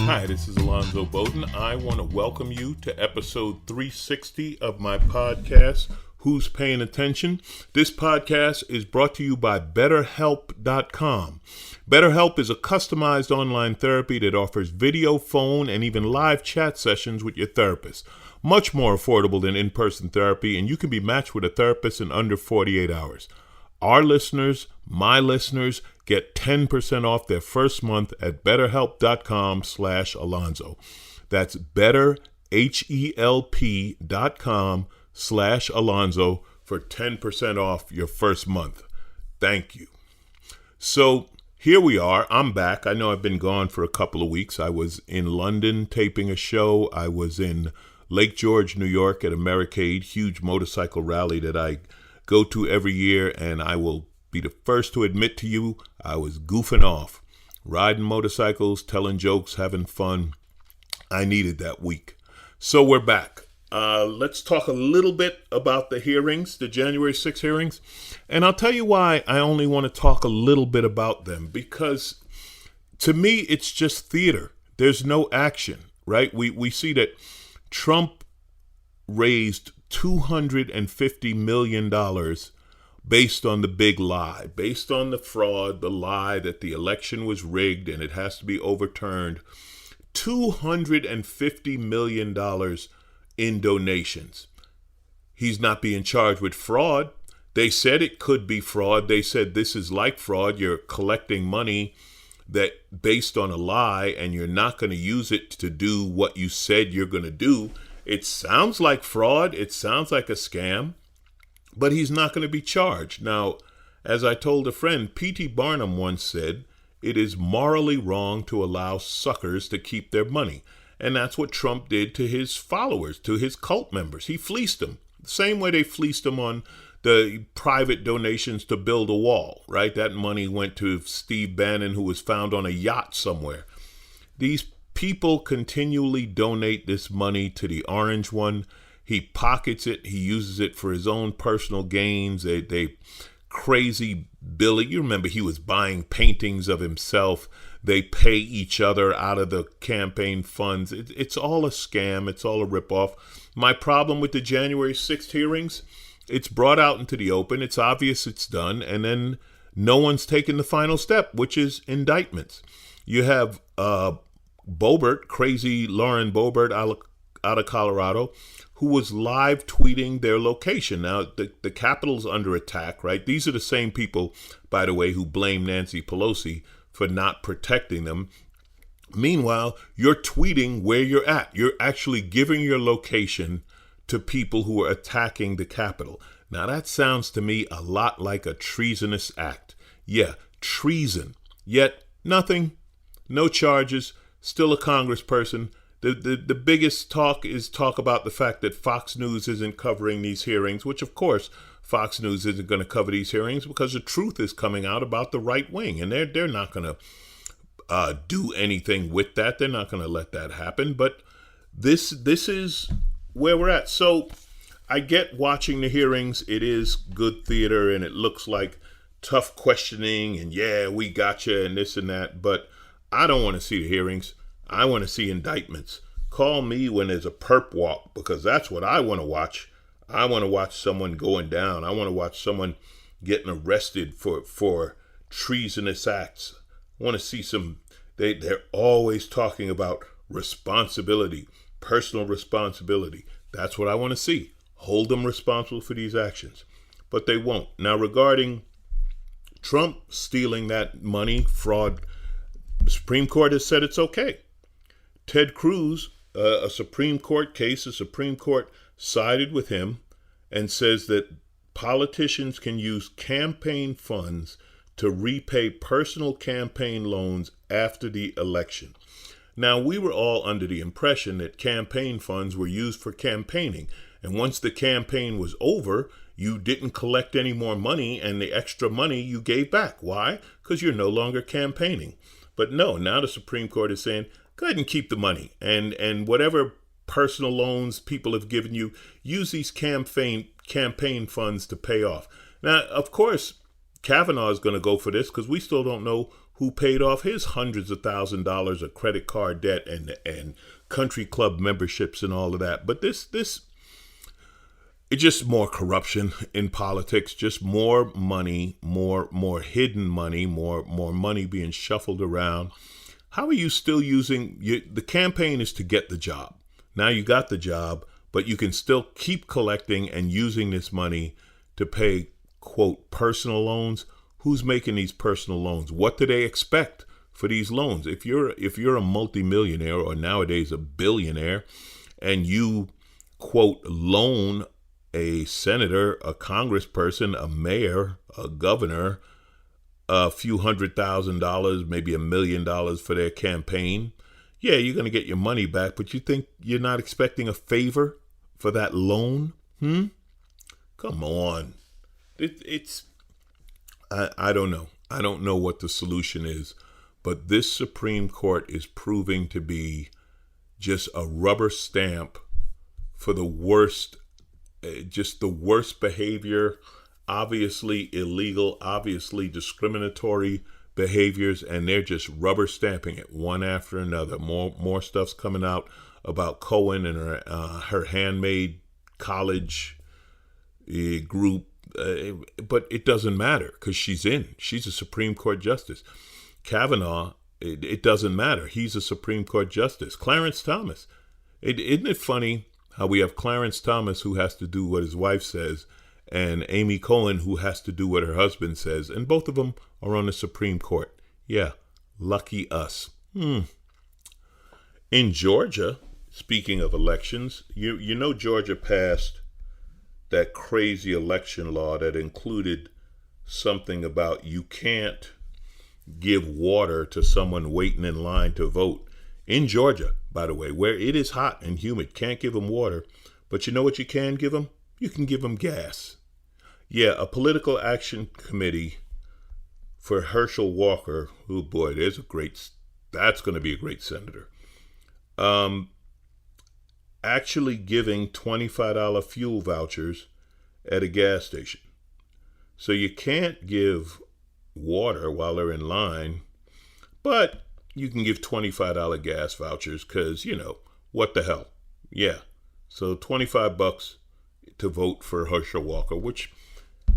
Hi, this is Alonzo Bodden. I want to welcome you to episode 360 of my podcast, Who's Paying Attention? This podcast is brought to you by BetterHelp.com. BetterHelp is a customized online therapy that offers video, phone, and even live chat sessions with your therapist. Much more affordable than in-person therapy, and you can be matched with a therapist in under 48 hours. Our listeners, my listeners, get 10% off their first month at betterhelp.com/Alonzo. That's betterhelp.com/Alonzo for 10% off your first month. Thank you. So here we are. I'm back. I know I've been gone for a couple of weeks. I was in London taping a show. I was in Lake George, New York at Americade, huge motorcycle rally that I go to every year, and I will be the first to admit to you, I was goofing off, riding motorcycles, telling jokes, having fun. I needed that week. So we're back. Let's talk a little bit about the hearings, the January 6 hearings. And I'll tell you why I only want to talk a little bit about them, because to me, it's just theater. There's no action, right? We see that Trump raised $250 million based on the big lie, based on the fraud, the lie that the election was rigged and it has to be overturned. $250 million in donations. He's not being charged with fraud. They said it could be fraud. They said this is like fraud. You're collecting money that based on a lie and you're not going to use it to do what you said you're going to do. It sounds like fraud. It sounds like a scam, but he's not going to be charged. Now, as I told a friend, P.T. Barnum once said, it is morally wrong to allow suckers to keep their money. And that's what Trump did to his followers, to his cult members. He fleeced them. The same way they fleeced them on the private donations to build a wall, right? That money went to Steve Bannon, who was found on a yacht somewhere. These people continually donate this money to the orange one. He pockets it. He uses it for his own personal gains. They crazy Billy. You remember he was buying paintings of himself. They pay each other out of the campaign funds. It's all a scam. It's all a ripoff. My problem with the January 6th hearings, it's brought out into the open. It's obvious it's done. And then no one's taken the final step, which is indictments. You have Boebert, crazy Lauren Boebert out of Colorado, who was live tweeting their location. Now, the Capitol's under attack, right? These are the same people, by the way, who blame Nancy Pelosi for not protecting them. Meanwhile, you're tweeting where you're at. You're actually giving your location to people who are attacking the Capitol. Now, that sounds to me a lot like a treasonous act. Yeah, treason. Yet, nothing. No charges. Still a congressperson. The biggest talk is talk about the fact that Fox News isn't covering these hearings, which, of course, Fox News isn't going to cover these hearings because the truth is coming out about the right wing, and they're not going to do anything with that. They're not going to let that happen. But this is where we're at. So I get watching the hearings. It is good theater, and it looks like tough questioning, and yeah, we gotcha, and this and that. But I don't want to see the hearings. I want to see indictments. Call me when there's a perp walk, because that's what I want to watch. I want to watch someone going down. I want to watch someone getting arrested for treasonous acts. I want to see they're always talking about responsibility, personal responsibility. That's what I want to see. Hold them responsible for these actions. But they won't. Now, regarding Trump stealing that money, fraud, the Supreme Court has said it's okay. Ted Cruz, a Supreme Court case, the Supreme Court sided with him and says that politicians can use campaign funds to repay personal campaign loans after the election. Now, we were all under the impression that campaign funds were used for campaigning. And once the campaign was over, you didn't collect any more money, and the extra money you gave back. Why? Because you're no longer campaigning. But no, now the Supreme Court is saying, go ahead and keep the money. And whatever personal loans people have given you, use these campaign funds to pay off. Now, of course, Kavanaugh is going to go for this because we still don't know who paid off his hundreds of $1,000s of credit card debt and country club memberships and all of that. But this it's just more corruption in politics, just more money, more hidden money, more money being shuffled around. How are you still using the campaign is to get the job. Now you got the job, but you can still keep collecting and using this money to pay, quote, personal loans. Who's making these personal loans? What do they expect for these loans? If you're a multimillionaire or nowadays a billionaire and you, quote, loan a senator, a congressperson, a mayor, a governor, a few $100,000, maybe $1 million for their campaign, yeah, you're going to get your money back, but you think you're not expecting a favor for that loan? Come on. I don't know. I don't know what the solution is, but this Supreme Court is proving to be just a rubber stamp for the worst, just the worst behavior, obviously illegal, obviously discriminatory behaviors, and they're just rubber stamping it one after another. More stuff's coming out about Cohen and her handmade college group, but it doesn't matter because she's a Supreme Court justice. Kavanaugh, it doesn't matter. He's a Supreme Court justice. Clarence Thomas, isn't it funny how we have Clarence Thomas who has to do what his wife says and Amy Cohen who has to do what her husband says, and both of them are on the Supreme Court. Yeah, lucky us. In Georgia, speaking of elections, you know Georgia passed that crazy election law that included something about you can't give water to someone waiting in line to vote. In Georgia, by the way, where it is hot and humid, can't give them water. But you know what you can give them? You can give them gas. Yeah, a political action committee for Herschel Walker. Oh boy, that's going to be a great senator. Actually giving $25 fuel vouchers at a gas station. So you can't give water while they're in line, but you can give $25 gas vouchers because, what the hell? Yeah. So $25 to vote for Herschel Walker, which,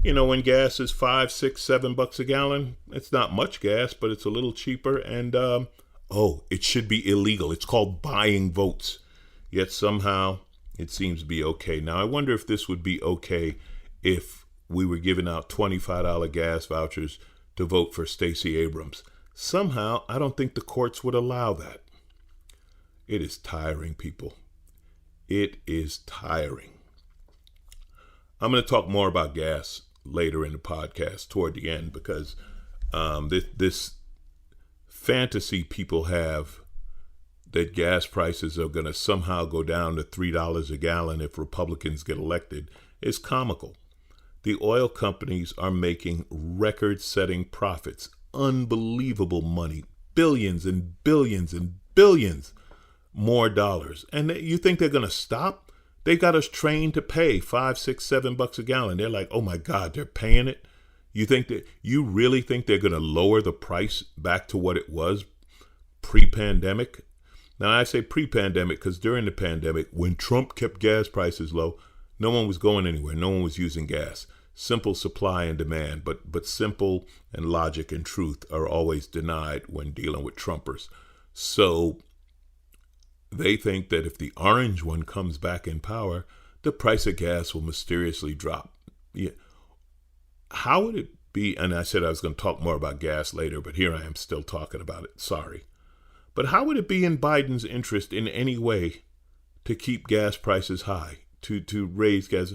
when gas is $5, $6, $7 a gallon, it's not much gas, but it's a little cheaper. And, it should be illegal. It's called buying votes. Yet somehow it seems to be okay. Now, I wonder if this would be okay if we were giving out $25 gas vouchers to vote for Stacey Abrams. Somehow, I don't think the courts would allow that. It is tiring, people. It is tiring. I'm going to talk more about gas later in the podcast toward the end because this fantasy people have that gas prices are going to somehow go down to $3 a gallon if Republicans get elected is comical. The oil companies are making record-setting profits, unbelievable money, billions and billions and billions more dollars. And you think they're going to stop? They got us trained to pay $5, $6, $7 a gallon. They're like, oh my God, they're paying it. You really think they're going to lower the price back to what it was pre-pandemic? Now, I say pre-pandemic because during the pandemic, when Trump kept gas prices low, no one was going anywhere. No one was using gas. Simple supply and demand, but simple and logic and truth are always denied when dealing with Trumpers. So they think that if the orange one comes back in power, the price of gas will mysteriously drop. Yeah. How would it be? And I said I was going to talk more about gas later, but here I am still talking about it. Sorry. But how would it be in Biden's interest in any way to keep gas prices high, to raise gas?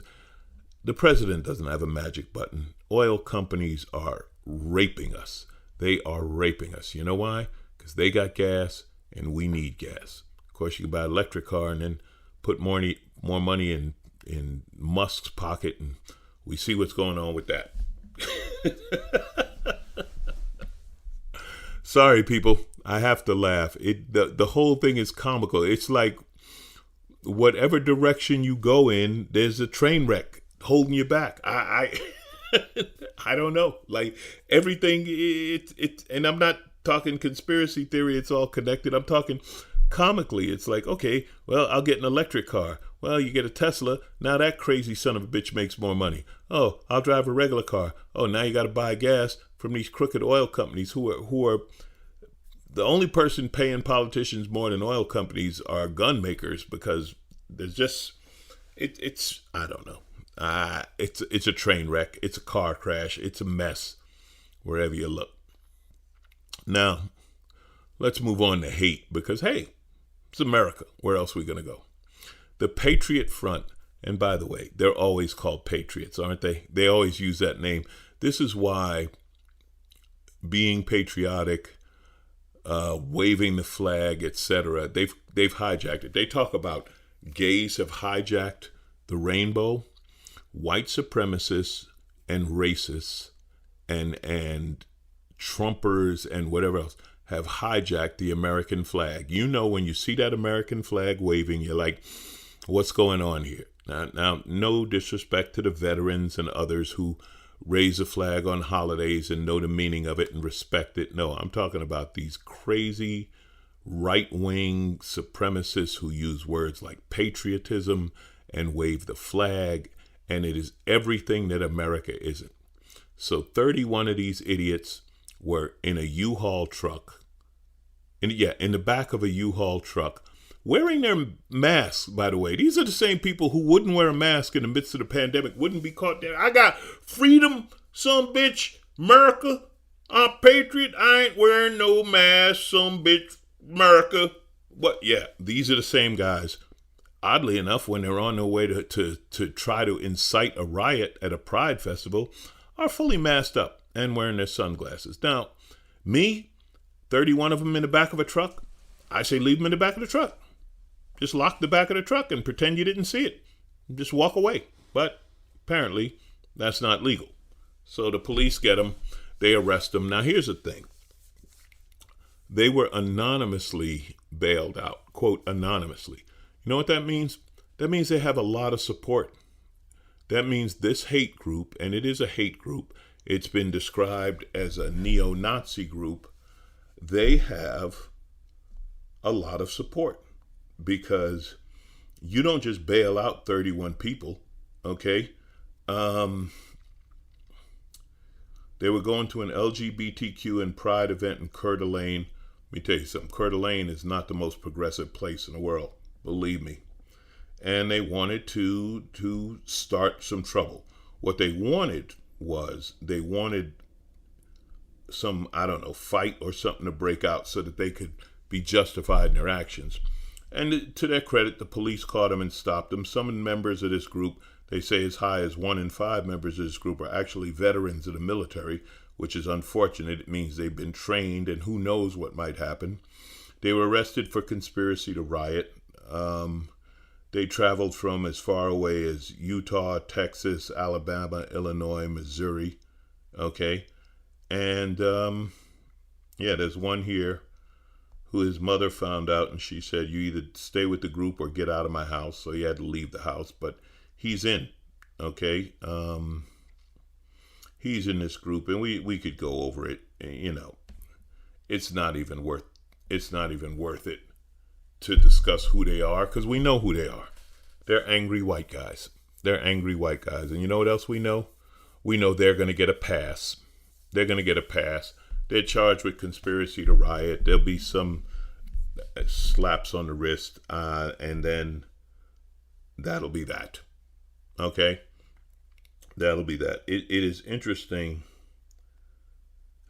The president doesn't have a magic button. Oil companies are raping us. They are raping us. You know why? Because they got gas and we need gas. Of course, you can buy an electric car and then put more money in Musk's pocket, and we see what's going on with that. Sorry, people. I have to laugh. The whole thing is comical. It's like whatever direction you go in, there's a train wreck holding you back. I don't know. Like everything, and I'm not talking conspiracy theory, it's all connected. I'm talking comically. It's like, okay, well, I'll get an electric car. Well, you get a Tesla. Now that crazy son of a bitch makes more money. Oh, I'll drive a regular car. Oh, now you got to buy gas from these crooked oil companies who are the only person paying politicians more than oil companies are gun makers, because there's just it's I don't know. It's a train wreck. It's a car crash. It's a mess wherever you look. Now, let's move on to hate, because, hey, it's America. Where else are we going to go? The Patriot Front, and by the way, they're always called Patriots, aren't they? They always use that name. This is why being patriotic, waving the flag, etc., they've hijacked it. They talk about gays have hijacked the rainbow, white supremacists and racists and Trumpers and whatever else have hijacked the American flag. You know, when you see that American flag waving, you're like, what's going on here? Now, no disrespect to the veterans and others who raise a flag on holidays and know the meaning of it and respect it. No, I'm talking about these crazy right-wing supremacists who use words like patriotism and wave the flag, and it is everything that America isn't. So 31 of these idiots were in a Uhaul truck, in the back of a Uhaul truck, wearing their masks, by the way. These are the same people who wouldn't wear a mask in the midst of the pandemic, wouldn't be caught there. I got freedom, some bitch, America. I'm a patriot. I ain't wearing no mask, some bitch, America. What? Yeah, these are the same guys. Oddly enough, when they're on their way to try to incite a riot at a pride festival, are fully masked up and wearing their sunglasses. Now, me, 31 of them in the back of a truck, I say leave them in the back of the truck. Just lock the back of the truck and pretend you didn't see it. Just walk away. But apparently, that's not legal. So the police get them. They arrest them. Now, here's the thing. They were anonymously bailed out. Quote, anonymously. You know what that means? That means they have a lot of support. That means this hate group, and it is a hate group, it's been described as a neo-Nazi group, they have a lot of support, because you don't just bail out 31 people, okay? They were going to an LGBTQ and Pride event in Coeur d'Alene. Let me tell you something, Coeur d'Alene is not the most progressive place in the world, believe me. And they wanted to start some trouble. What they wanted was some, I don't know, fight or something to break out so that they could be justified in their actions. And to their credit, the police caught them and stopped them. Some members of this group, they say as high as 1 in 5 members of this group are actually veterans of the military, which is unfortunate. It means they've been trained and who knows what might happen. They were arrested for conspiracy to riot. They traveled from as far away as Utah, Texas, Alabama, Illinois, Missouri. Okay. And, there's one here who his mother found out, and she said, you either stay with the group or get out of my house. So he had to leave the house, but he's in. Okay. He's in this group, and we could go over it. You know, it's not even worth it to discuss who they are, because we know who they are. They're angry white guys. And you know what else we know? We know they're going to get a pass. They're charged with conspiracy to riot. There'll be some slaps on the wrist, and then that'll be that. Okay? That'll be that. It is interesting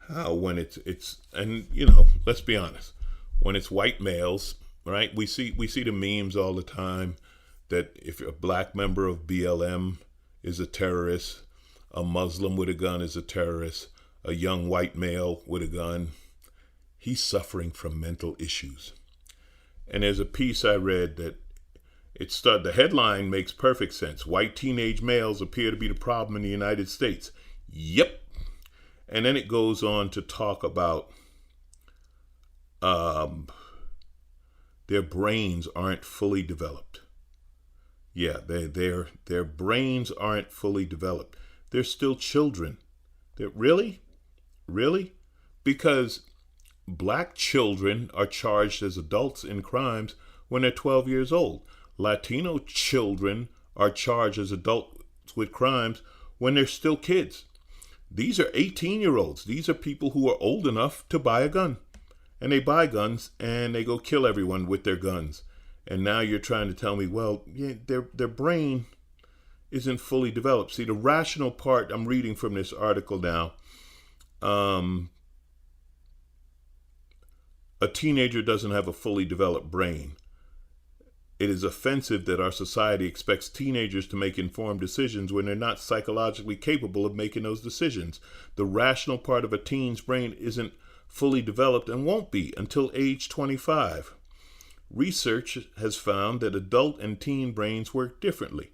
how when it's and you know, let's be honest, when it's white males, right? We see the memes all the time that if a black member of BLM is a terrorist, a Muslim with a gun is a terrorist, a young white male with a gun, he's suffering from mental issues. And there's a piece I read that the headline makes perfect sense. White teenage males appear to be the problem in the United States. Yep. And then it goes on to talk about their brains aren't fully developed. Yeah, their brains aren't fully developed. They're still children. Really? Because Black children are charged as adults in crimes when they're 12 years old. Latino children are charged as adults with crimes when they're still kids. These are 18-year-olds. These are people who are old enough to buy a gun. And they buy guns and they go kill everyone with their guns. And now you're trying to tell me, well, yeah, their brain isn't fully developed. See, the rational part, I'm reading from this article now. A teenager doesn't have a fully developed brain. It is offensive that our society expects teenagers to make informed decisions when they're not psychologically capable of making those decisions. The rational part of a teen's brain isn't fully developed and won't be until age 25. Research has found that adult and teen brains work differently.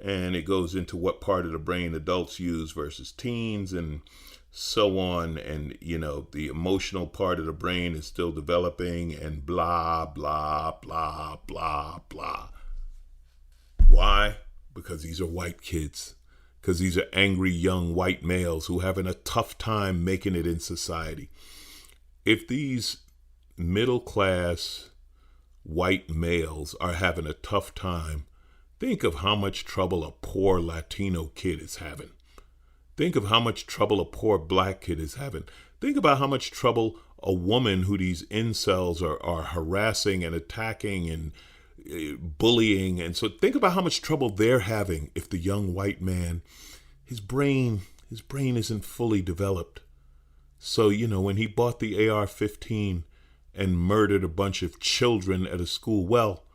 And it goes into what part of the brain adults use versus teens and so on. And, the emotional part of the brain is still developing and blah, blah, blah, blah, blah. Why? Because these are white kids. Because these are angry young white males who are having a tough time making it in society. If these middle class white males are having a tough time, think of how much trouble a poor Latino kid is having. Think of how much trouble a poor black kid is having. Think about how much trouble a woman who these incels are harassing and attacking and bullying. And so think about how much trouble they're having if the young white man, his brain isn't fully developed. So, when he bought the AR-15 and murdered a bunch of children at a school, well,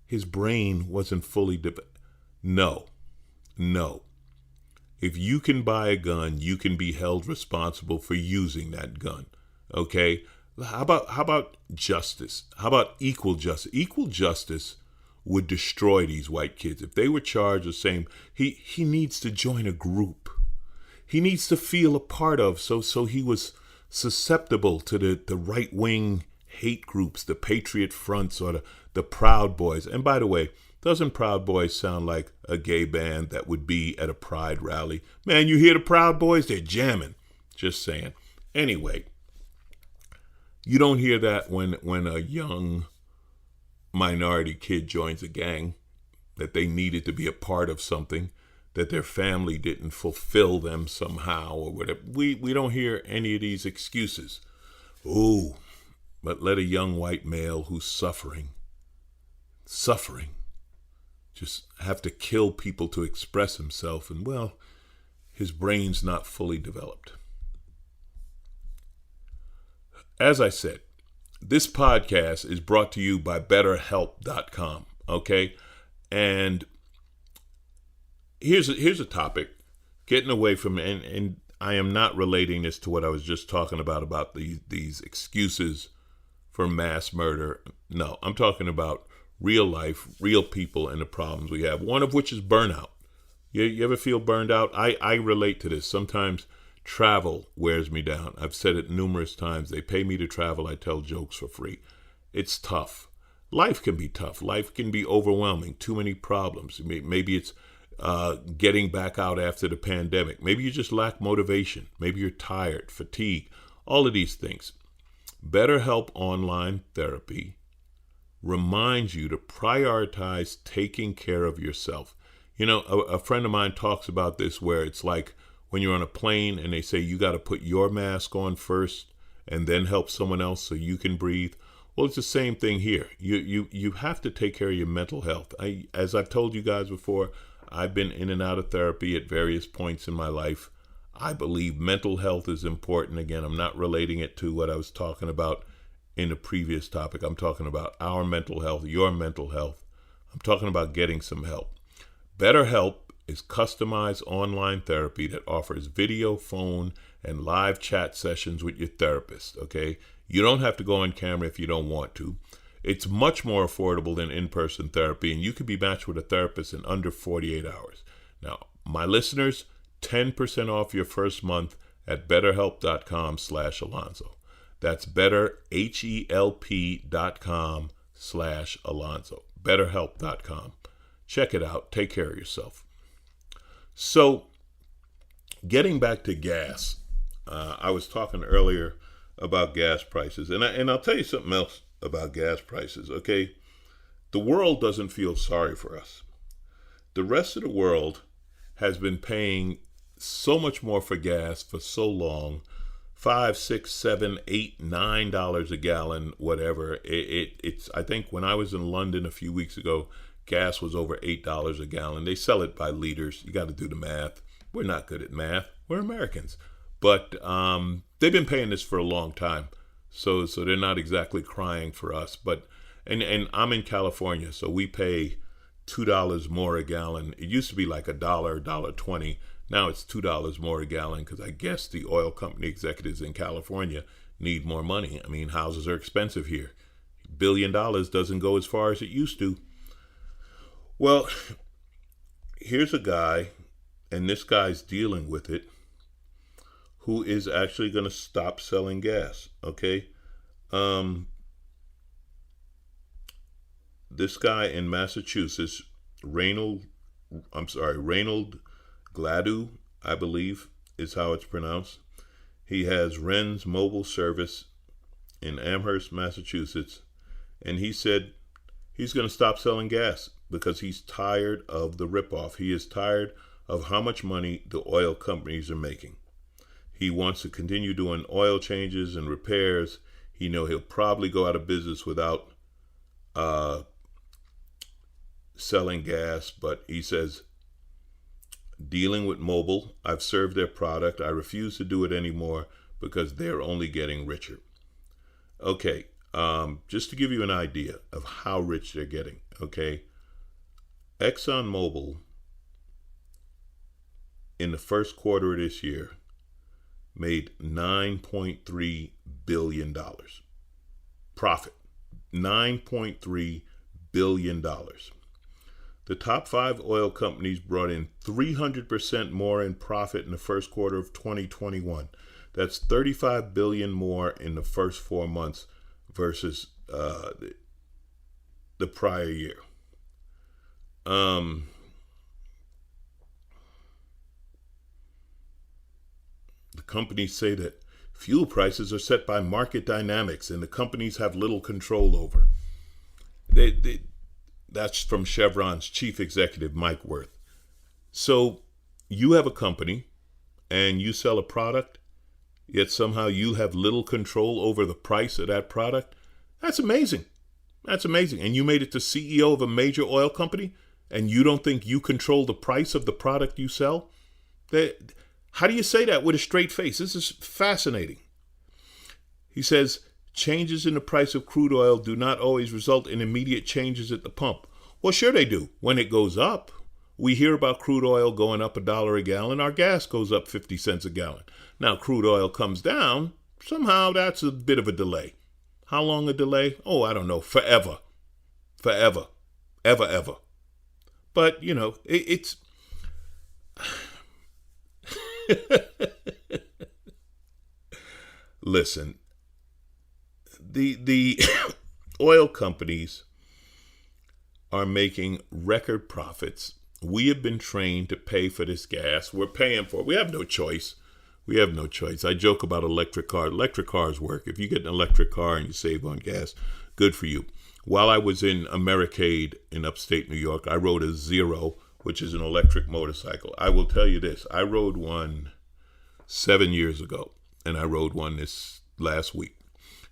his brain wasn't fully developed. No. If you can buy a gun, you can be held responsible for using that gun. Okay? How about justice? How about equal justice? Equal justice would destroy these white kids. If they were charged the same, he needs to join a group. He needs to feel a part of, so he was susceptible to the right-wing hate groups, the Patriot Fronts or the Proud Boys. And by the way, doesn't Proud Boys sound like a gay band that would be at a pride rally? Man, you hear the Proud Boys? They're jamming. Just saying. Anyway, you don't hear that when a young minority kid joins a gang, that they needed to be a part of something, that their family didn't fulfill them somehow or whatever. We don't hear any of these excuses. Ooh, but let a young white male who's suffering, just have to kill people to express himself, and well, his brain's not fully developed. As I said, this podcast is brought to you by BetterHelp.com, okay? And here's a topic, getting away from, and I am not relating this to what I was just talking about these excuses for mass murder. No, I'm talking about real life, real people, and the problems we have, one of which is burnout. You ever feel burned out? I relate to this. Sometimes travel wears me down. I've said it numerous times. They pay me to travel. I tell jokes for free. It's tough. Life can be tough. Life can be overwhelming. Too many problems. Maybe it's getting back out after the pandemic. Maybe you just lack motivation. Maybe you're tired, fatigued, all of these things. BetterHelp Online Therapy reminds you to prioritize taking care of yourself. A friend of mine talks about this, where it's like when you're on a plane and they say you got to put your mask on first and then help someone else so you can breathe. Well, it's the same thing here. You have to take care of your mental health. As I've told you guys before, I've been in and out of therapy at various points in my life. I believe mental health is important. Again, I'm not relating it to what I was talking about in the previous topic. I'm talking about our mental health, your mental health. I'm talking about getting some help. BetterHelp is customized online therapy that offers video, phone, and live chat sessions with your therapist, okay? You don't have to go on camera if you don't want to. It's much more affordable than in-person therapy, and you can be matched with a therapist in under 48 hours. Now, my listeners, 10% off your first month at betterhelp.com/Alonzo. That's betterhelp.com/Alonzo. betterhelp.com. Check it out. Take care of yourself. So, getting back to gas, I was talking earlier about gas prices. And I'll tell you something else about gas prices, okay? The world doesn't feel sorry for us. The rest of the world has been paying so much more for gas for so long, $5, $6, $7, $8, $9 a gallon, whatever. It's I think when I was in London a few weeks ago, gas was over $8 a gallon. They sell it by liters. You got to do the math. We're not good at math. We're Americans. But they've been paying this for a long time. So they're not exactly crying for us. But and I'm in California, so we pay $2 more a gallon. It used to be like $1.20. Now it's $2 more a gallon because I guess the oil company executives in California need more money. I mean, houses are expensive here. $1 billion doesn't go as far as it used to. Well, here's a guy, and this guy's dealing with it, who is actually going to stop selling gas, okay? This guy in Massachusetts, Reynold Gladu, I believe is how it's pronounced. He has Ren's mobile service in Amherst, Massachusetts, and he said he's going to stop selling gas because he's tired of the ripoff. He is tired of how much money the oil companies are making. He wants to continue doing oil changes and repairs. He knows he'll probably go out of business without selling gas, but he says, dealing with Mobil, I've served their product. I refuse to do it anymore because they're only getting richer. Okay, just to give you an idea of how rich they're getting, okay? ExxonMobil, in the first quarter of this year, made $9.3 billion. Profit, $9.3 billion. The top 5 oil companies brought in 300% more in profit in the first quarter of 2021. That's $35 billion more in the first 4 months versus the prior year. The companies say that fuel prices are set by market dynamics and the companies have little control over. That's from Chevron's chief executive, Mike Wirth. So you have a company and you sell a product, yet somehow you have little control over the price of that product. That's amazing. That's amazing. And you made it to CEO of a major oil company and you don't think you control the price of the product you sell? How do you say that with a straight face? This is fascinating. He says, changes in the price of crude oil do not always result in immediate changes at the pump. Well, sure they do. When it goes up, we hear about crude oil going up $1 a gallon. Our gas goes up 50 cents a gallon. Now, crude oil comes down. Somehow that's a bit of a delay. How long a delay? Oh, I don't know. Forever. Forever. Ever. But, you know, it's... Listen, the oil companies are making record profits. We have been trained to pay for this gas. We're paying for it. We have no choice. I joke about electric cars. Electric cars work. If you get an electric car and you save on gas, good for you. While I was in Americade in upstate New York, I rode a Zero, which is an electric motorcycle. I will tell you this. I rode one 7 years ago, and I rode one this last week.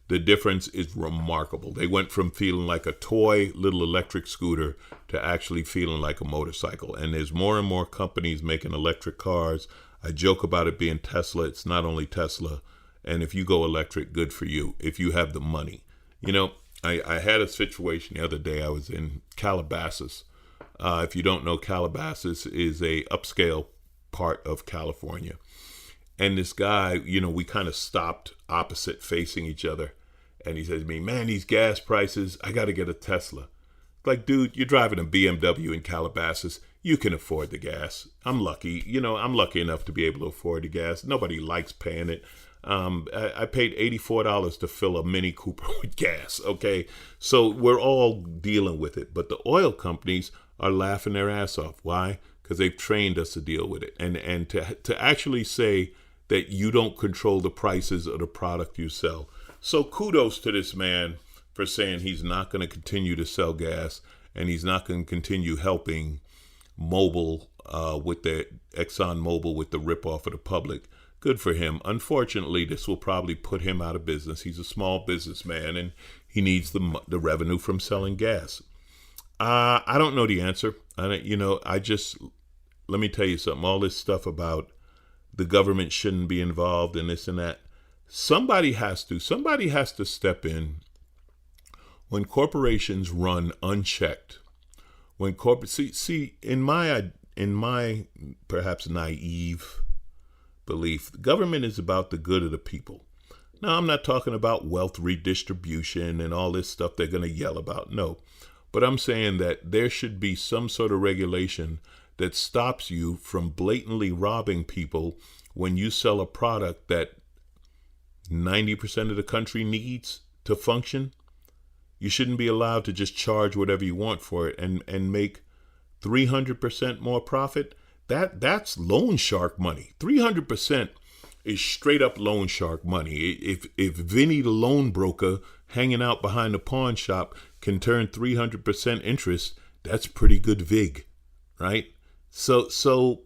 The difference is remarkable. They went from feeling like a toy little electric scooter to actually feeling like a motorcycle. And there's more and more companies making electric cars. I joke about it being Tesla. It's not only Tesla. And if you go electric, good for you, if you have the money. You know, I had a situation the other day. I was in Calabasas. If you don't know, Calabasas is a upscale part of California. And this guy, you know, we kind of stopped opposite facing each other. And he says to me, man, these gas prices, I got to get a Tesla. Like, dude, you're driving a BMW in Calabasas. You can afford the gas. I'm lucky. You know, I'm lucky enough to be able to afford the gas. Nobody likes paying it. I paid $84 to fill a Mini Cooper with gas, okay? So we're all dealing with it. But the oil companies are laughing their ass off. Why? Because they've trained us to deal with it. And to actually say that you don't control the prices of the product you sell. So kudos to this man for saying he's not going to continue to sell gas, and he's not going to continue helping Mobil with the Exxon Mobil with the ripoff of the public. Good for him. Unfortunately, this will probably put him out of business. He's a small businessman, and he needs the revenue from selling gas. I don't know the answer. Let me tell you something. All this stuff about the government shouldn't be involved in this and that. Somebody has to step in when corporations run unchecked. When in my perhaps naive belief, the government is about the good of the people. Now, I'm not talking about wealth redistribution and all this stuff they're going to yell about. No. But I'm saying that there should be some sort of regulation that stops you from blatantly robbing people when you sell a product that 90% of the country needs to function. You shouldn't be allowed to just charge whatever you want for it and make 300% more profit. That's loan shark money. 300% is straight up loan shark money. If Vinny the loan broker hanging out behind the pawn shop can turn 300% interest, that's pretty good vig, right? So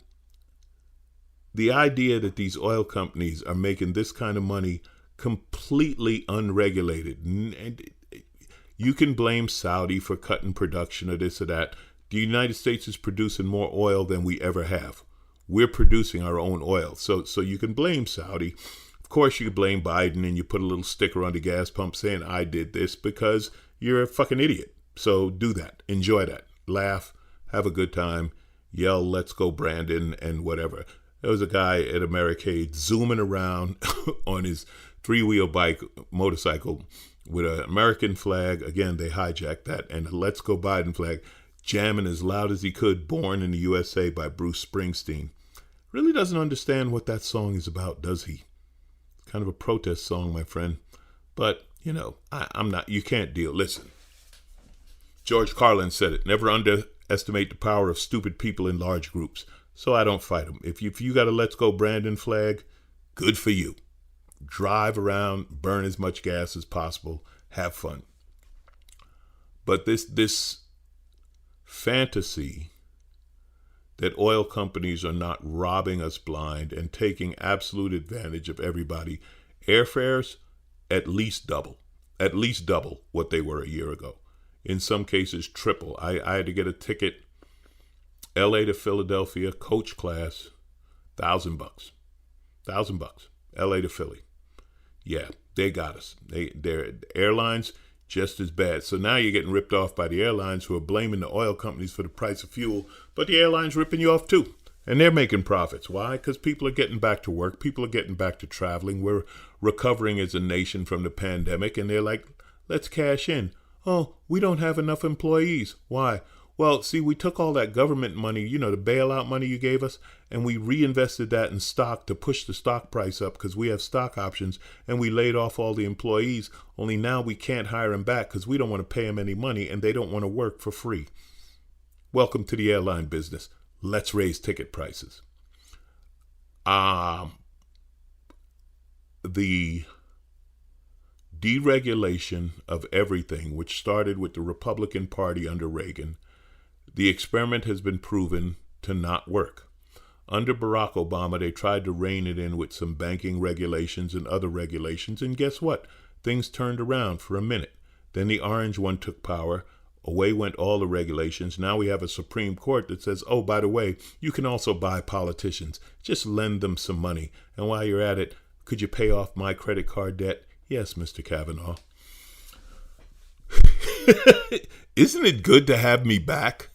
the idea that these oil companies are making this kind of money completely unregulated, and you can blame Saudi for cutting production or this or that. The United States is producing more oil than we ever have. We're producing our own oil. So you can blame Saudi. Of course, you can blame Biden, and you put a little sticker on the gas pump saying, I did this, because you're a fucking idiot. So do that. Enjoy that. Laugh. Have a good time. Yell, let's go, Brandon, and whatever. There was a guy at Americade zooming around on his three-wheel motorcycle with an American flag. Again, they hijacked that, and a Let's Go Biden flag, jamming as loud as he could, Born in the USA by Bruce Springsteen. Really doesn't understand what that song is about, does he? It's kind of a protest song, my friend. But, I'm not, you can't deal. Listen, George Carlin said it, never underestimate the power of stupid people in large groups. So I don't fight them. If you got a Let's Go Brandon flag, good for you. Drive around, burn as much gas as possible, have fun. But this fantasy that oil companies are not robbing us blind and taking absolute advantage of everybody, airfares at least double what they were a year ago. In some cases, triple. I had to get a ticket, LA to Philadelphia, coach class, $1,000. $1,000. LA to Philly. Yeah, they got us. Their airlines, just as bad. So now you're getting ripped off by the airlines, who are blaming the oil companies for the price of fuel, but the airlines ripping you off too. And they're making profits. Why? Because people are getting back to work. People are getting back to traveling. We're recovering as a nation from the pandemic, and they're like, let's cash in. Oh, we don't have enough employees. Why? Well, see, we took all that government money, the bailout money you gave us, and we reinvested that in stock to push the stock price up because we have stock options, and we laid off all the employees. Only now we can't hire them back because we don't want to pay them any money, and they don't want to work for free. Welcome to the airline business. Let's raise ticket prices. The deregulation of everything, which started with the Republican Party under Reagan, the experiment has been proven to not work. Under Barack Obama, they tried to rein it in with some banking regulations and other regulations, and guess what? Things turned around for a minute. Then the orange one took power. Away went all the regulations. Now we have a Supreme Court that says, oh, by the way, you can also buy politicians. Just lend them some money. And while you're at it, could you pay off my credit card debt? Yes, Mr. Kavanaugh. Isn't it good to have me back?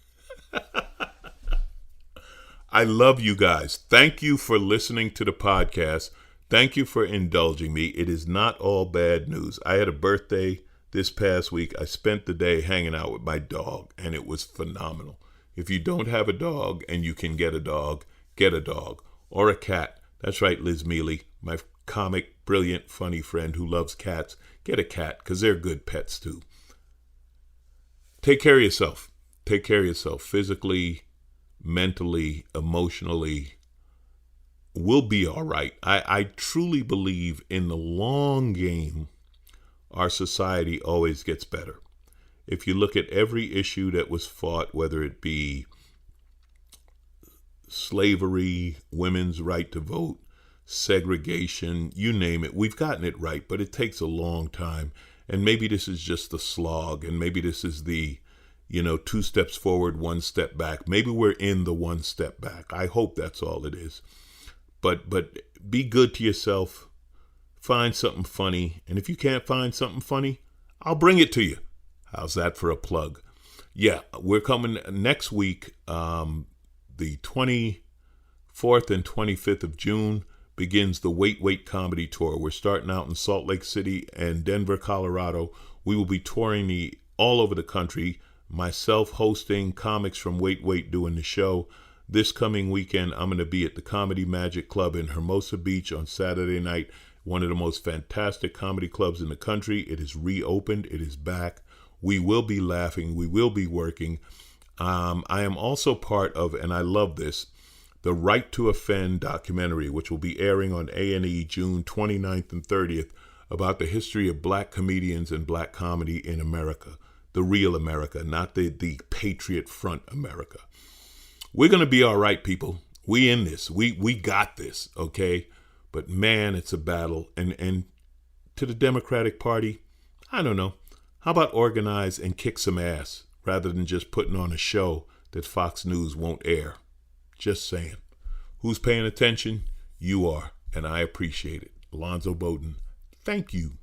I love you guys. Thank you for listening to the podcast. Thank you for indulging me. It is not all bad news. I had a birthday this past week. I spent the day hanging out with my dog, and it was phenomenal. If you don't have a dog and you can get a dog or a cat. That's right, Liz Mealy, my comic, brilliant, funny friend who loves cats. Get a cat, because they're good pets too. Take care of yourself. Take care of yourself physically, mentally, emotionally. we'll be all right. I truly believe in the long game, our society always gets better. If you look at every issue that was fought, whether it be slavery, women's right to vote, segregation, you name it, we've gotten it right, but it takes a long time. And maybe this is just the slog, and maybe this is the, 2 steps forward, 1 step back. Maybe we're in the 1 step back. I hope that's all it is. But be good to yourself. Find something funny. And if you can't find something funny, I'll bring it to you. How's that for a plug? Yeah, we're coming next week. The 24th and 25th of June begins the Wait Comedy Tour. We're starting out in Salt Lake City and Denver, Colorado. We will be touring all over the country, myself hosting, comics from Wait doing the show. This coming weekend, I'm going to be at the Comedy Magic Club in Hermosa Beach on Saturday night, one of the most fantastic comedy clubs in the country. It is reopened. It is back. We will be laughing. We will be working. I am also part of, and I love this, the Right to Offend documentary, which will be airing on A&E June 29th and 30th, about the history of black comedians and black comedy in America. The real America, not the Patriot Front America. We're going to be all right, people. We in this. We got this, okay? But man, it's a battle. And to the Democratic Party, I don't know. How about organize and kick some ass rather than just putting on a show that Fox News won't air? Just saying. Who's paying attention? You are, and I appreciate it. Alonzo Bodden, thank you.